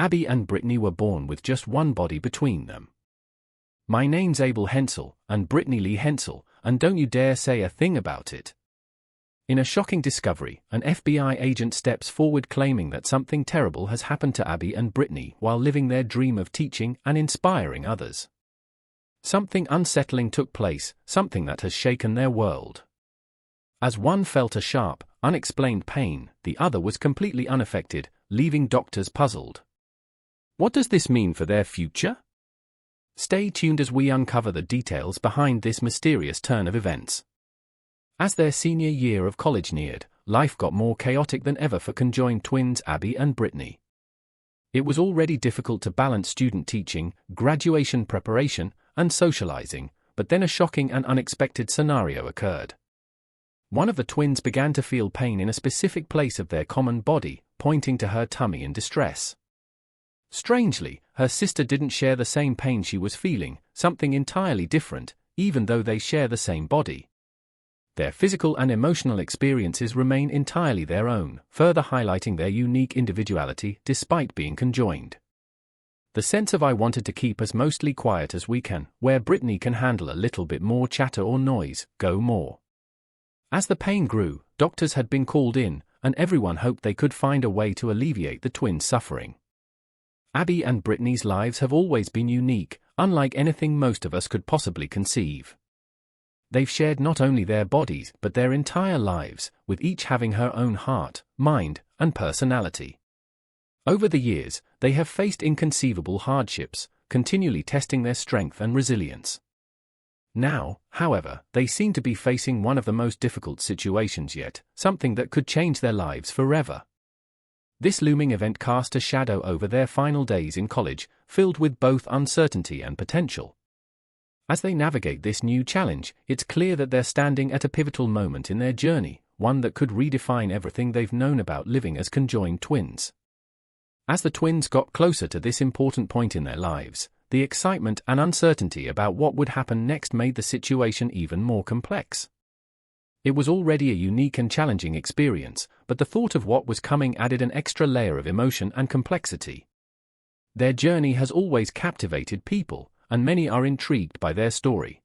Abby and Brittany were born with just one body between them. "My name's Abel Hensel, and Brittany Lee Hensel, and don't you dare say a thing about it." In a shocking discovery, an FBI agent steps forward claiming that something terrible has happened to Abby and Brittany while living their dream of teaching and inspiring others. Something unsettling took place, something that has shaken their world. As one felt a sharp, unexplained pain, the other was completely unaffected, leaving doctors puzzled. What does this mean for their future? Stay tuned as we uncover the details behind this mysterious turn of events. As their senior year of college neared, life got more chaotic than ever for conjoined twins Abby and Brittany. It was already difficult to balance student teaching, graduation preparation, and socializing, but then a shocking and unexpected scenario occurred. One of the twins began to feel pain in a specific place of their common body, pointing to her tummy in distress. Strangely, her sister didn't share the same pain she was feeling, something entirely different, even though they share the same body. Their physical and emotional experiences remain entirely their own, further highlighting their unique individuality despite being conjoined. The sense of "I wanted to keep us mostly quiet as we can," where Brittany can handle a little bit more chatter or noise, go more. As the pain grew, doctors had been called in, and everyone hoped they could find a way to alleviate the twins' suffering. Abby and Brittany's lives have always been unique, unlike anything most of us could possibly conceive. They've shared not only their bodies but their entire lives, with each having her own heart, mind, and personality. Over the years, they have faced inconceivable hardships, continually testing their strength and resilience. Now, however, they seem to be facing one of the most difficult situations yet, something that could change their lives forever. This looming event cast a shadow over their final days in college, filled with both uncertainty and potential. As they navigate this new challenge, it's clear that they're standing at a pivotal moment in their journey, one that could redefine everything they've known about living as conjoined twins. As the twins got closer to this important point in their lives, the excitement and uncertainty about what would happen next made the situation even more complex. It was already a unique and challenging experience, but the thought of what was coming added an extra layer of emotion and complexity. Their journey has always captivated people, and many are intrigued by their story.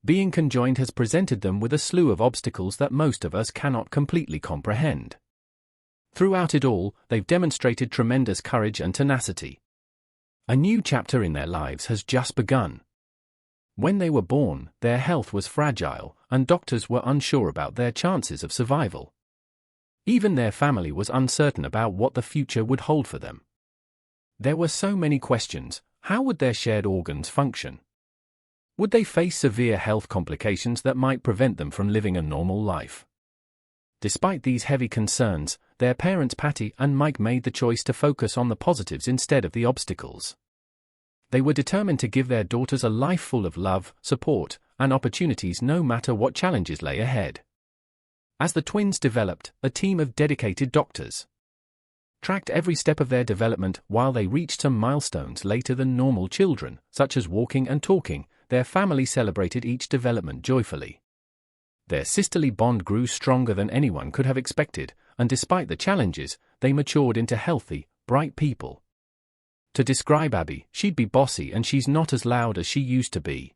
Being conjoined has presented them with a slew of obstacles that most of us cannot completely comprehend. Throughout it all, they've demonstrated tremendous courage and tenacity. A new chapter in their lives has just begun. When they were born, their health was fragile, and doctors were unsure about their chances of survival. Even their family was uncertain about what the future would hold for them. There were so many questions. How would their shared organs function? Would they face severe health complications that might prevent them from living a normal life? Despite these heavy concerns, their parents Patty and Mike made the choice to focus on the positives instead of the obstacles. They were determined to give their daughters a life full of love, support, and opportunities no matter what challenges lay ahead. As the twins developed, a team of dedicated doctors tracked every step of their development. While they reached some milestones later than normal children, such as walking and talking, their family celebrated each development joyfully. Their sisterly bond grew stronger than anyone could have expected, and despite the challenges, they matured into healthy, bright people. To describe Abby, she'd be bossy and she's not as loud as she used to be.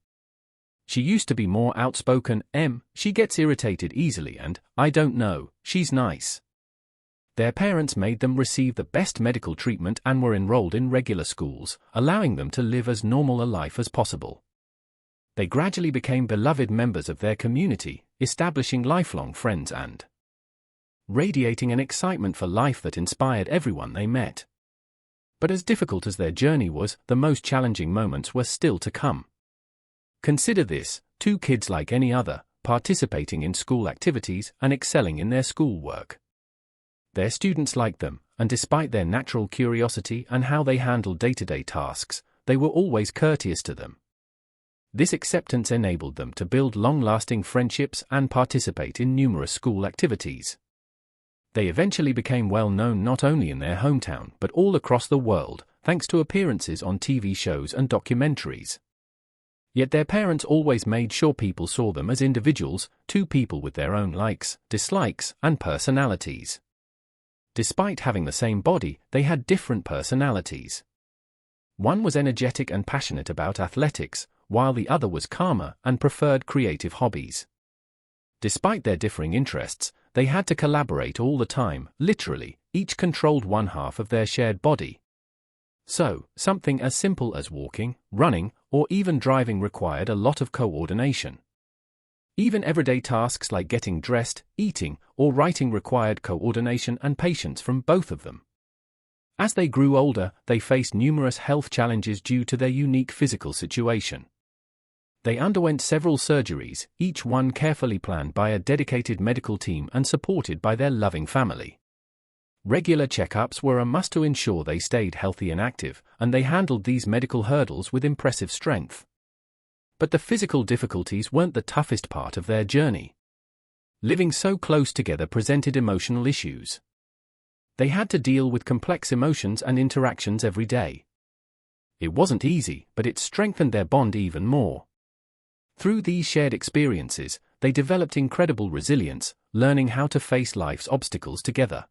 She used to be more outspoken. She gets irritated easily and, I don't know, she's nice. Their parents made them receive the best medical treatment and were enrolled in regular schools, allowing them to live as normal a life as possible. They gradually became beloved members of their community, establishing lifelong friends and radiating an excitement for life that inspired everyone they met. But as difficult as their journey was, the most challenging moments were still to come. Consider this: two kids like any other, participating in school activities and excelling in their schoolwork. Their students liked them, and despite their natural curiosity and how they handled day-to-day tasks, they were always courteous to them. This acceptance enabled them to build long-lasting friendships and participate in numerous school activities. They eventually became well known not only in their hometown but all across the world, thanks to appearances on TV shows and documentaries. Yet their parents always made sure people saw them as individuals, two people with their own likes, dislikes, and personalities. Despite having the same body, they had different personalities. One was energetic and passionate about athletics, while the other was calmer and preferred creative hobbies. Despite their differing interests, they had to collaborate all the time, literally, each controlled one half of their shared body. So, something as simple as walking, running, or even driving required a lot of coordination. Even everyday tasks like getting dressed, eating, or writing required coordination and patience from both of them. As they grew older, they faced numerous health challenges due to their unique physical situation. They underwent several surgeries, each one carefully planned by a dedicated medical team and supported by their loving family. Regular checkups were a must to ensure they stayed healthy and active, and they handled these medical hurdles with impressive strength. But the physical difficulties weren't the toughest part of their journey. Living so close together presented emotional issues. They had to deal with complex emotions and interactions every day. It wasn't easy, but it strengthened their bond even more. Through these shared experiences, they developed incredible resilience, learning how to face life's obstacles together.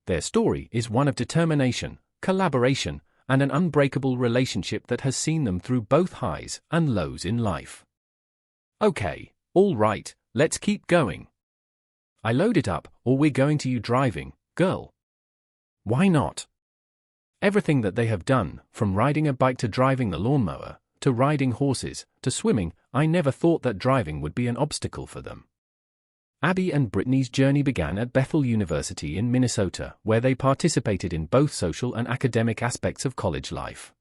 Their story is one of determination, collaboration, and an unbreakable relationship that has seen them through both highs and lows in life. Okay, all right, let's keep going. I load it up, or we're going to you driving, girl. Why not? Everything that they have done, from riding a bike to driving the lawnmower, to riding horses, to swimming, I never thought that driving would be an obstacle for them. Abby and Brittany's journey began at Bethel University in Minnesota, where they participated in both social and academic aspects of college life.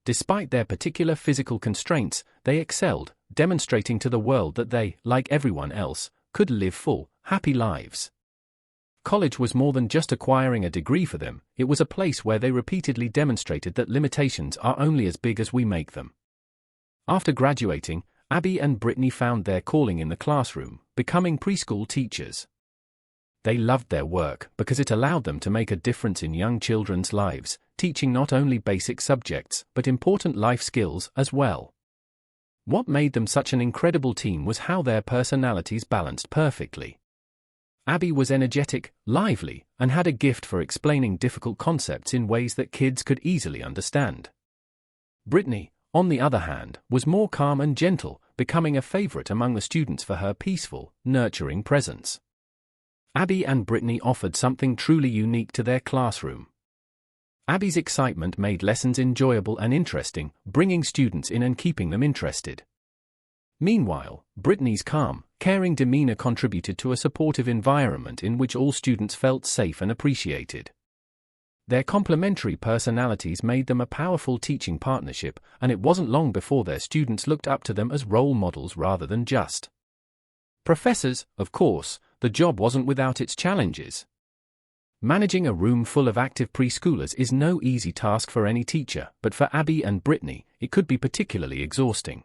Despite their particular physical constraints, they excelled, demonstrating to the world that they, like everyone else, could live full, happy lives. College was more than just acquiring a degree for them, it was a place where they repeatedly demonstrated that limitations are only as big as we make them. After graduating, Abby and Brittany found their calling in the classroom, becoming preschool teachers. They loved their work because it allowed them to make a difference in young children's lives, teaching not only basic subjects but important life skills as well. What made them such an incredible team was how their personalities balanced perfectly. Abby was energetic, lively, and had a gift for explaining difficult concepts in ways that kids could easily understand. Brittany, on the other hand, was more calm and gentle, becoming a favorite among the students for her peaceful, nurturing presence. Abby and Brittany offered something truly unique to their classroom. Abby's excitement made lessons enjoyable and interesting, bringing students in and keeping them interested. Meanwhile, Brittany's calm, caring demeanor contributed to a supportive environment in which all students felt safe and appreciated. Their complementary personalities made them a powerful teaching partnership, and it wasn't long before their students looked up to them as role models rather than just professors. Of course, the job wasn't without its challenges. Managing a room full of active preschoolers is no easy task for any teacher, but for Abby and Brittany, it could be particularly exhausting.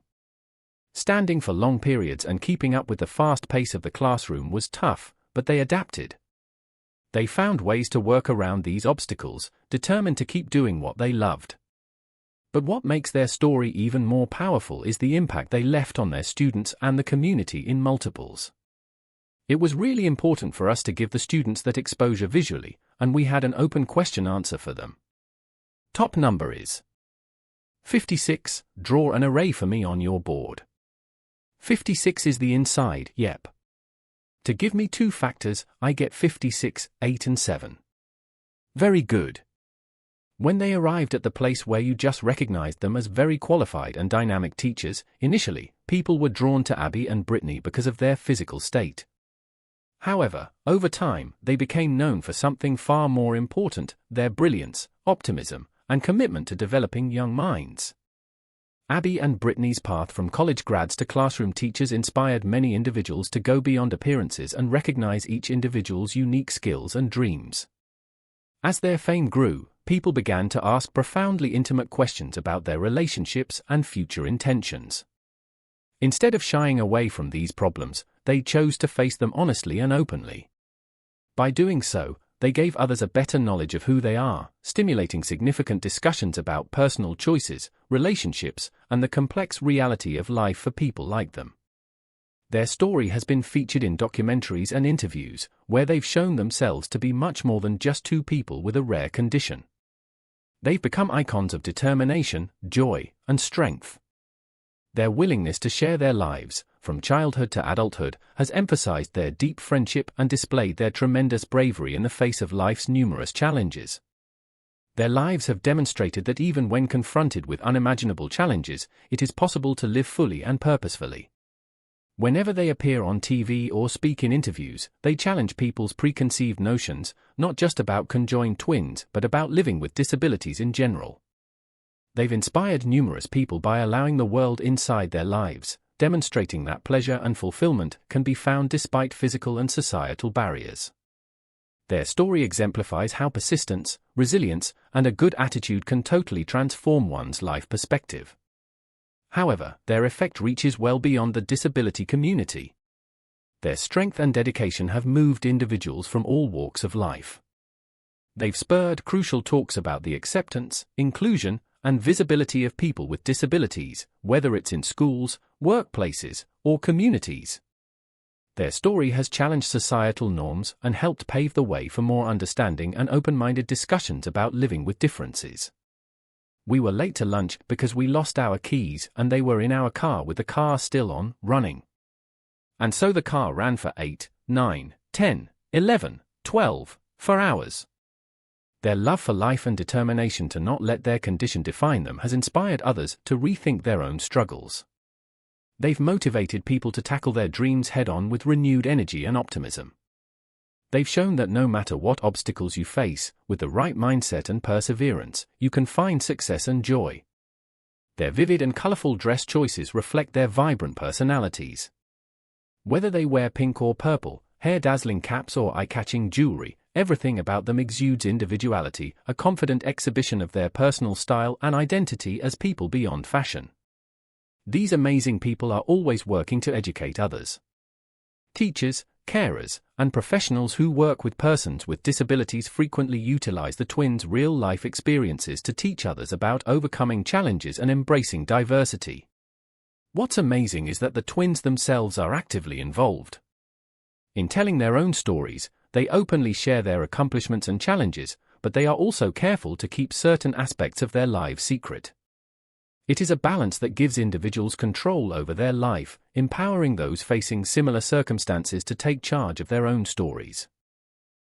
Standing for long periods and keeping up with the fast pace of the classroom was tough, but they adapted. They found ways to work around these obstacles, determined to keep doing what they loved. But what makes their story even more powerful is the impact they left on their students and the community in multiples. It was really important for us to give the students that exposure visually, and we had an open question answer for them. Top number is 56. Draw an array for me on your board. 56 is the inside, yep. To give me two factors, I get 56, 8 and 7. Very good. When they arrived at the place where you just recognized them as very qualified and dynamic teachers, initially, people were drawn to Abby and Brittany because of their physical state. However, over time, they became known for something far more important, their brilliance, optimism, and commitment to developing young minds. Abby and Brittany's path from college grads to classroom teachers inspired many individuals to go beyond appearances and recognize each individual's unique skills and dreams. As their fame grew, people began to ask profoundly intimate questions about their relationships and future intentions. Instead of shying away from these problems, they chose to face them honestly and openly. By doing so, they gave others a better knowledge of who they are, stimulating significant discussions about personal choices, relationships, and the complex reality of life for people like them. Their story has been featured in documentaries and interviews, where they've shown themselves to be much more than just two people with a rare condition. They've become icons of determination, joy, and strength. Their willingness to share their lives, from childhood to adulthood, has emphasized their deep friendship and displayed their tremendous bravery in the face of life's numerous challenges. Their lives have demonstrated that even when confronted with unimaginable challenges, it is possible to live fully and purposefully. Whenever they appear on TV or speak in interviews, they challenge people's preconceived notions, not just about conjoined twins, but about living with disabilities in general. They've inspired numerous people by allowing the world inside their lives, demonstrating that pleasure and fulfillment can be found despite physical and societal barriers. Their story exemplifies how persistence, resilience, and a good attitude can totally transform one's life perspective. However, their effect reaches well beyond the disability community. Their strength and dedication have moved individuals from all walks of life. They've spurred crucial talks about the acceptance, inclusion, and visibility of people with disabilities, whether it's in schools, workplaces, or communities. Their story has challenged societal norms and helped pave the way for more understanding and open-minded discussions about living with differences. We were late to lunch because we lost our keys and they were in our car with the car still on, running. And so the car ran for 8, 9, 10, 11, 12, for hours. Their love for life and determination to not let their condition define them has inspired others to rethink their own struggles. They've motivated people to tackle their dreams head-on with renewed energy and optimism. They've shown that no matter what obstacles you face, with the right mindset and perseverance, you can find success and joy. Their vivid and colorful dress choices reflect their vibrant personalities. Whether they wear pink or purple, hair-dazzling caps or eye-catching jewelry, everything about them exudes individuality, a confident exhibition of their personal style and identity as people beyond fashion. These amazing people are always working to educate others. Teachers, carers, and professionals who work with persons with disabilities frequently utilize the twins' real-life experiences to teach others about overcoming challenges and embracing diversity. What's amazing is that the twins themselves are actively involved. In telling their own stories, they openly share their accomplishments and challenges, but they are also careful to keep certain aspects of their lives secret. It is a balance that gives individuals control over their life, empowering those facing similar circumstances to take charge of their own stories.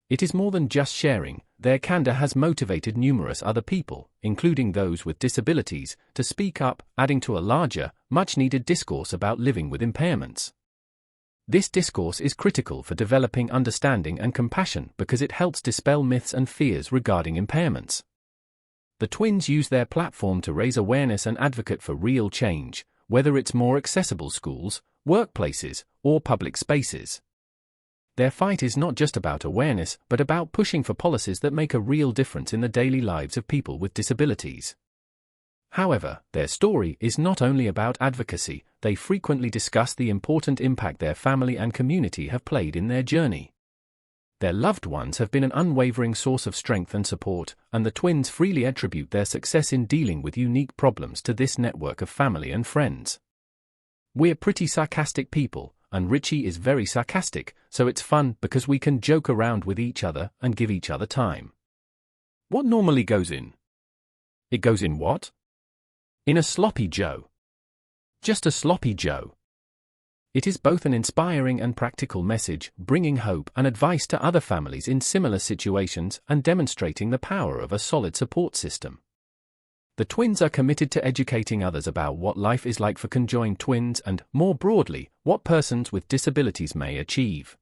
It is more than just sharing. Their candor has motivated numerous other people, including those with disabilities, to speak up, adding to a larger, much-needed discourse about living with impairments. This discourse is critical for developing understanding and compassion because it helps dispel myths and fears regarding impairments. The twins use their platform to raise awareness and advocate for real change, whether it's more accessible schools, workplaces, or public spaces. Their fight is not just about awareness, but about pushing for policies that make a real difference in the daily lives of people with disabilities. However, their story is not only about advocacy. They frequently discuss the important impact their family and community have played in their journey. Their loved ones have been an unwavering source of strength and support, and the twins freely attribute their success in dealing with unique problems to this network of family and friends. We're pretty sarcastic people, and Richie is very sarcastic, so it's fun because we can joke around with each other and give each other time. What normally goes in? It goes in what? In a sloppy Joe. Just a sloppy Joe. It is both an inspiring and practical message, bringing hope and advice to other families in similar situations and demonstrating the power of a solid support system. The twins are committed to educating others about what life is like for conjoined twins and, more broadly, what persons with disabilities may achieve.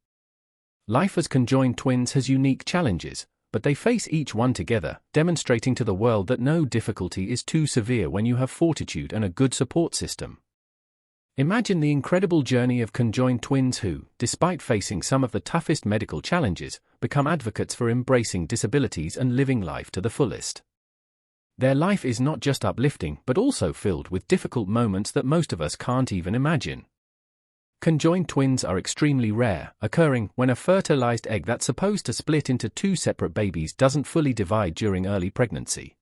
Life as conjoined twins has unique challenges, but they face each one together, demonstrating to the world that no difficulty is too severe when you have fortitude and a good support system. Imagine the incredible journey of conjoined twins who, despite facing some of the toughest medical challenges, become advocates for embracing disabilities and living life to the fullest. Their life is not just uplifting but also filled with difficult moments that most of us can't even imagine. Conjoined twins are extremely rare, occurring when a fertilized egg that's supposed to split into two separate babies doesn't fully divide during early pregnancy.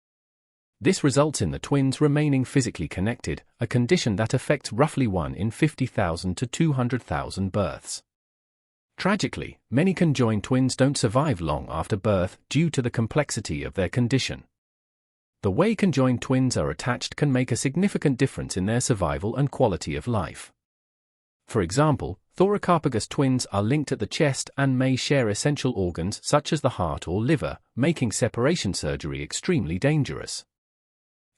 This results in the twins remaining physically connected, a condition that affects roughly 1 in 50,000 to 200,000 births. Tragically, many conjoined twins don't survive long after birth due to the complexity of their condition. The way conjoined twins are attached can make a significant difference in their survival and quality of life. For example, thoracopagus twins are linked at the chest and may share essential organs such as the heart or liver, making separation surgery extremely dangerous.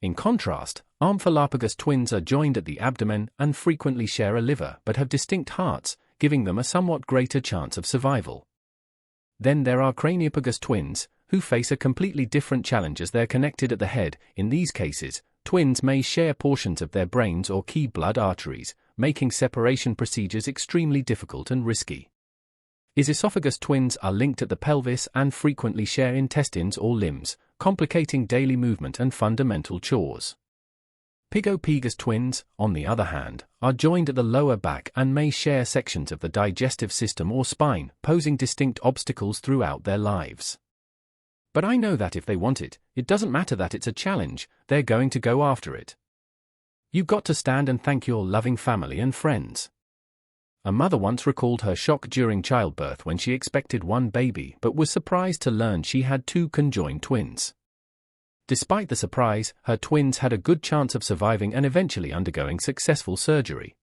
In contrast, omphalopagus twins are joined at the abdomen and frequently share a liver but have distinct hearts, giving them a somewhat greater chance of survival. Then there are craniopagus twins, who face a completely different challenge as they're connected at the head. In these cases, twins may share portions of their brains or key blood arteries, making separation procedures extremely difficult and risky. Esophagus twins are linked at the pelvis and frequently share intestines or limbs, complicating daily movement and fundamental chores. Pigopegus twins, on the other hand, are joined at the lower back and may share sections of the digestive system or spine, posing distinct obstacles throughout their lives. But I know that if they want it, it doesn't matter that it's a challenge, they're going to go after it. You've got to stand and thank your loving family and friends. A mother once recalled her shock during childbirth when she expected one baby but was surprised to learn she had 2 conjoined twins. Despite the surprise, her twins had a good chance of surviving and eventually undergoing successful surgery.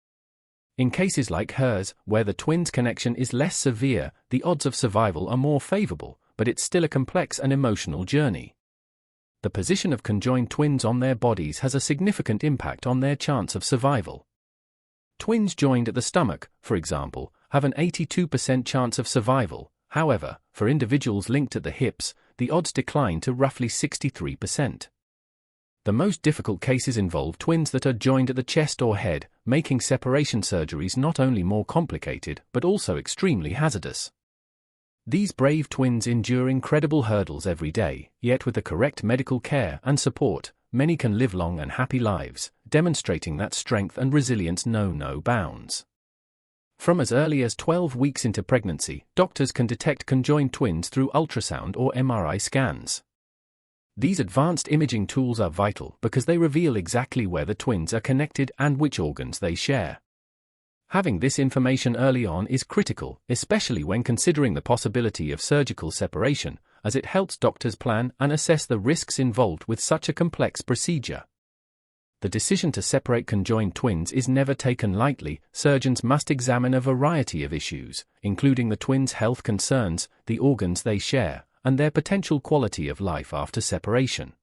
In cases like hers, where the twins' connection is less severe, the odds of survival are more favorable, but it's still a complex and emotional journey. The position of conjoined twins on their bodies has a significant impact on their chance of survival. Twins joined at the stomach, for example, have an 82% chance of survival. However, for individuals linked at the hips, the odds decline to roughly 63%. The most difficult cases involve twins that are joined at the chest or head, making separation surgeries not only more complicated but also extremely hazardous. These brave twins endure incredible hurdles every day, yet with the correct medical care and support, many can live long and happy lives, demonstrating that strength and resilience know no bounds. From as early as 12 weeks into pregnancy, doctors can detect conjoined twins through ultrasound or MRI scans. These advanced imaging tools are vital because they reveal exactly where the twins are connected and which organs they share. Having this information early on is critical, especially when considering the possibility of surgical separation, as it helps doctors plan and assess the risks involved with such a complex procedure. The decision to separate conjoined twins is never taken lightly. Surgeons must examine a variety of issues, including the twins' health concerns, the organs they share, and their potential quality of life after separation.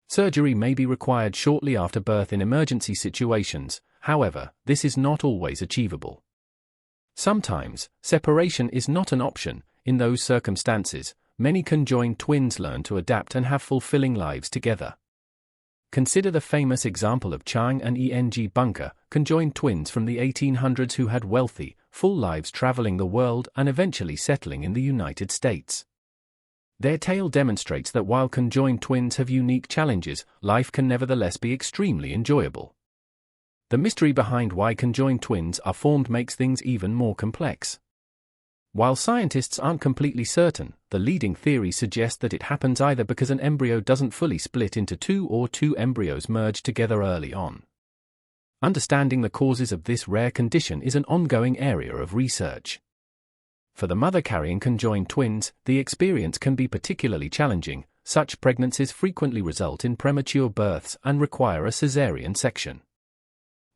Surgery may be required shortly after birth in emergency situations. However, this is not always achievable. Sometimes, separation is not an option. In those circumstances, many conjoined twins learn to adapt and have fulfilling lives together. Consider the famous example of Chang and Eng Bunker, conjoined twins from the 1800s who had wealthy, full lives traveling the world and eventually settling in the United States. Their tale demonstrates that while conjoined twins have unique challenges, life can nevertheless be extremely enjoyable. The mystery behind why conjoined twins are formed makes things even more complex. While scientists aren't completely certain, the leading theory suggests that it happens either because an embryo doesn't fully split into 2 or 2 embryos merge together early on. Understanding the causes of this rare condition is an ongoing area of research. For the mother carrying conjoined twins, the experience can be particularly challenging. Such pregnancies frequently result in premature births and require a cesarean section.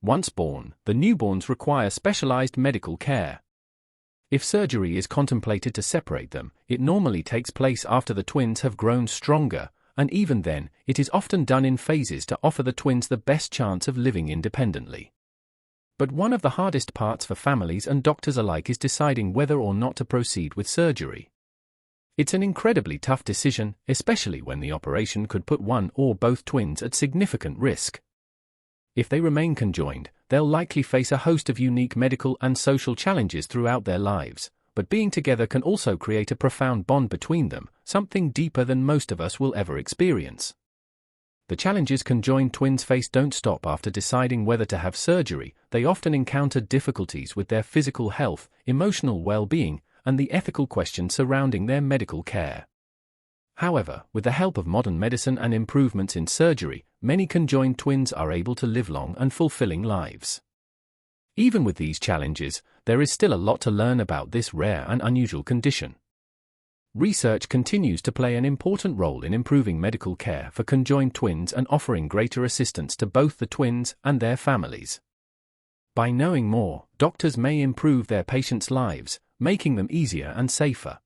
Once born, the newborns require specialized medical care. If surgery is contemplated to separate them, it normally takes place after the twins have grown stronger, and even then, it is often done in phases to offer the twins the best chance of living independently. But one of the hardest parts for families and doctors alike is deciding whether or not to proceed with surgery. It's an incredibly tough decision, especially when the operation could put one or both twins at significant risk. If they remain conjoined, they'll likely face a host of unique medical and social challenges throughout their lives, but being together can also create a profound bond between them, something deeper than most of us will ever experience. The challenges conjoined twins face don't stop after deciding whether to have surgery. They often encounter difficulties with their physical health, emotional well-being, and the ethical questions surrounding their medical care. However, with the help of modern medicine and improvements in surgery, many conjoined twins are able to live long and fulfilling lives. Even with these challenges, there is still a lot to learn about this rare and unusual condition. Research continues to play an important role in improving medical care for conjoined twins and offering greater assistance to both the twins and their families. By knowing more, doctors may improve their patients' lives, making them easier and safer.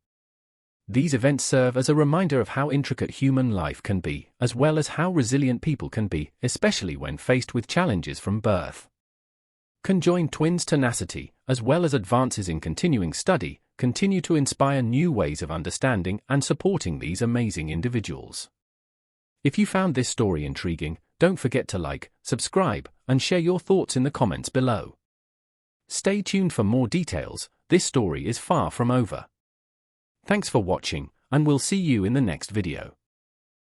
These events serve as a reminder of how intricate human life can be, as well as how resilient people can be, especially when faced with challenges from birth. Conjoined twins' tenacity, as well as advances in continuing study, continue to inspire new ways of understanding and supporting these amazing individuals. If you found this story intriguing, don't forget to like, subscribe, and share your thoughts in the comments below. Stay tuned for more details. This story is far from over. Thanks for watching, and we'll see you in the next video.